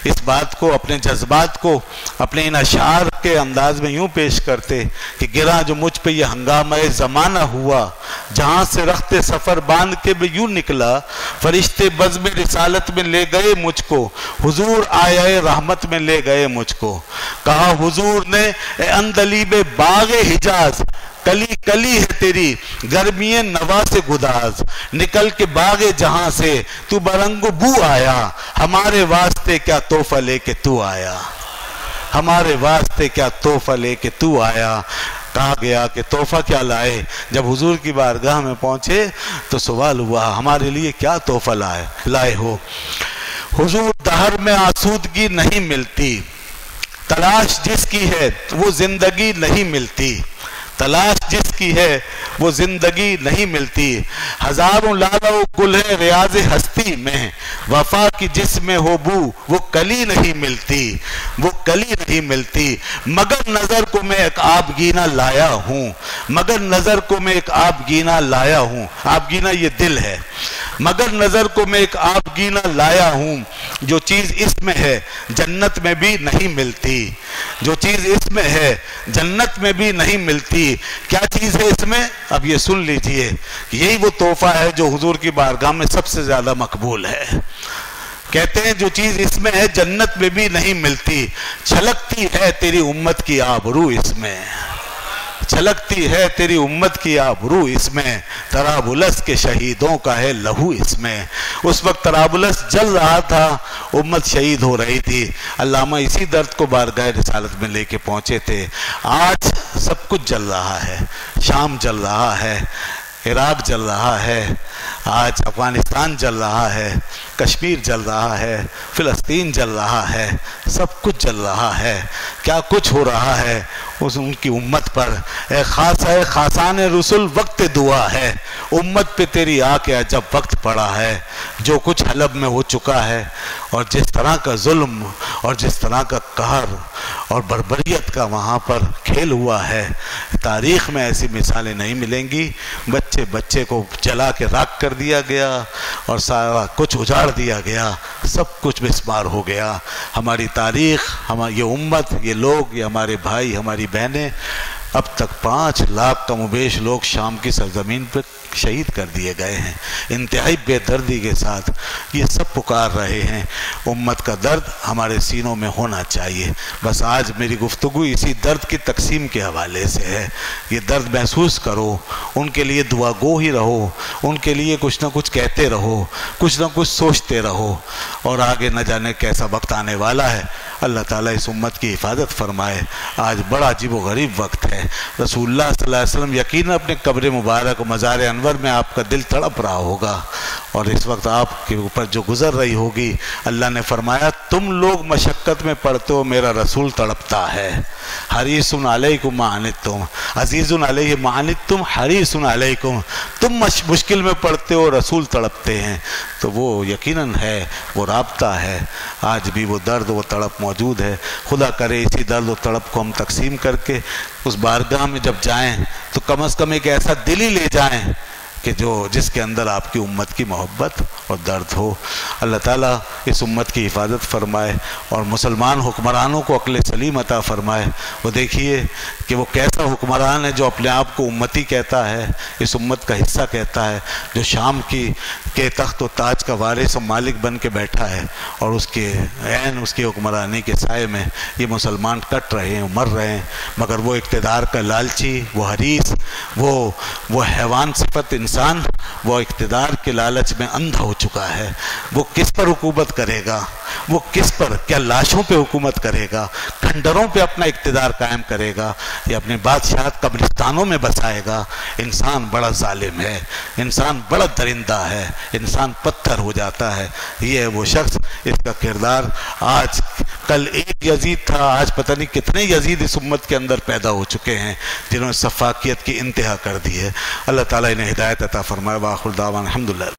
اس بات کو، اپنے جذبات کو اپنے ان اشعار کے انداز میں یوں پیش کرتے کہ گراں جو مجھ پہ یہ ہنگامہ زمانہ ہوا، جہاں سے رخت سفر باندھ کے بھی یوں نکلا، فرشتے بزم رسالت میں لے گئے مجھ کو، حضور آئے رحمت میں لے گئے مجھ کو۔ کہا حضور نے اے اندلیب باغ حجاز، کلی کلی ہے تیری گرمی نوا سے گداز، نکل کے باغ جہاں سے تو برنگ بو آیا، ہمارے واسطے کیا تحفہ لے کے تو آیا، ہمارے واسطے کیا تحفہ لے کے تو آیا۔ کہا گیا کہ تحفہ کیا لائے؟ جب حضور کی بارگاہ میں پہنچے تو سوال ہوا ہمارے لیے کیا تحفہ لائے ہو؟ حضور دہر میں آسودگی نہیں ملتی، تلاش جس کی ہے وہ زندگی نہیں ملتی، تلاش جس کی ہے وہ زندگی نہیں ملتی، ہزاروں لالا و گل ہے ریاض ہستی میں، وفا کی جس میں ہو بو وہ کلی نہیں ملتی، وہ کلی نہیں ملتی، مگر نظر کو میں ایک آبگینہ لایا ہوں، مگر نظر کو میں ایک آبگینہ لایا ہوں، آبگینہ یہ دل ہے، مگر نظر کو میں ایک آبگینہ لایا ہوں، جو چیز اس میں ہے جنت میں بھی نہیں ملتی، جو چیز اس میں ہے جنت میں بھی نہیں ملتی۔ کیا چیز ہے اس میں؟ اب یہ سن لیجئے، یہی وہ تحفہ ہے جو حضور کی بارگاہ میں سب سے زیادہ مقبول ہے۔ کہتے ہیں جو چیز اس میں ہے جنت میں بھی نہیں ملتی، چھلکتی ہے تیری امت کی آبرو اس میں، چھلکتی ہے تیری امت کی آبرو اس میں، طرابلس کے شہیدوں کا ہے لہو اس میں۔ اس وقت طرابلس جل رہا تھا، امت شہید ہو رہی تھی، علامہ اسی درد کو بارگاہ رسالت میں لے کے پہنچے تھے۔ آج سب کچھ جل رہا ہے، شام جل رہا ہے، عراق جل رہا ہے، آج افغانستان جل رہا ہے، کشمیر جل رہا ہے، فلسطین جل رہا ہے، سب کچھ جل رہا ہے۔ کیا کچھ ہو رہا ہے اس ان کی امت پر؟ اے خاصان رسول وقت دعا ہے، امت پہ تیری آ کے جب وقت پڑا ہے، جو کچھ حلب میں ہو چکا ہے، اور جس طرح کا ظلم اور جس طرح کا قہر اور بربریت کا وہاں پر کھیل ہوا ہے، تاریخ میں ایسی مثالیں نہیں ملیں گی۔ بچے بچے کو جلا کے راکھ کر دیا گیا اور سارا کچھ اجاڑ دیا گیا، سب کچھ مسمار ہو گیا۔ ہماری تاریخ، یہ امت، یہ لوگ، یہ ہمارے بھائی، ہماری بہنیں، اب تک 5 لاکھ کم و بیش لوگ شام کی سرزمین پر شہید کر دیے گئے ہیں، انتہائی بے دردی کے ساتھ یہ سب پکار رہے ہیں۔ امت کا درد ہمارے سینوں میں ہونا چاہیے۔ بس آج میری گفتگو اسی درد کی تقسیم کے حوالے سے ہے۔ یہ درد محسوس کرو، ان کے لیے دعا گو ہی رہو، ان کے لیے کچھ نہ کچھ کہتے رہو، کچھ نہ کچھ سوچتے رہو، اور آگے نہ جانے کیسا وقت آنے والا ہے۔ اللہ تعالیٰ اس امت کی حفاظت فرمائے۔ آج بڑا عجیب و غریب وقت ہے۔ رسول اللہ صلی اللہ علیہ وسلم یقیناً اپنے قبر مبارک و مزار انور میں آپ کا دل تڑپ رہا ہوگا، اور اس وقت آپ کے اوپر جو گزر رہی ہوگی، اللہ نے فرمایا تم لوگ مشقت میں پڑتے ہو، میرا رسول تڑپتا ہے۔ حریص علیکم ما عنتم عزیز علیہ ما عنتم حریص علیکم، تم مشکل میں پڑتے ہو، رسول تڑپتے ہیں۔ تو وہ یقیناً ہے، وہ رابطہ ہے، آج بھی وہ درد وہ تڑپ موجود ہے۔ خدا کرے اسی درد و تڑپ کو ہم تقسیم کر کے اس بارگاہ میں جب جائیں تو کم از کم ایک ایسا دل ہی لے جائیں کہ جس کے اندر آپ کی امت کی محبت اور درد ہو۔ اللہ تعالیٰ اس امت کی حفاظت فرمائے اور مسلمان حکمرانوں کو عقل سلیم عطا فرمائے۔ وہ دیکھیے کہ وہ کیسا حکمران ہے جو اپنے آپ کو امتی کہتا ہے، اس امت کا حصہ کہتا ہے، جو شام کے تخت و تاج کا وارث و مالک بن کے بیٹھا ہے، اور اس کی حکمرانی کے سائے میں یہ مسلمان کٹ رہے ہیں، مر رہے ہیں، مگر وہ اقتدار کا لالچی، وہ حریص، وہ حیوان صفت انسان، وہ اقتدار کے لالچ میں اندھا ہو چکا ہے۔ وہ کس پر حکومت کرے گا؟ وہ کس پر؟ کیا لاشوں پہ حکومت کرے گا؟ کھنڈروں پہ اپنا اقتدار قائم کرے گا، یا اپنے بادشاہت قبرستانوں میں بسائے گا؟ انسان بڑا ظالم ہے، انسان بڑا درندہ ہے، انسان پتھر ہو جاتا ہے۔ یہ ہے وہ شخص، اس کا کردار آج کل ایک یزید تھا، آج پتہ نہیں کتنے یزید اس امت کے اندر پیدا ہو چکے ہیں جنہوں نے سفاکیت کی انتہا کر دی ہے۔ اللہ تعالیٰ انہیں ہدایت عطا فرمائے۔ وآخر دعوانا الحمدللہ۔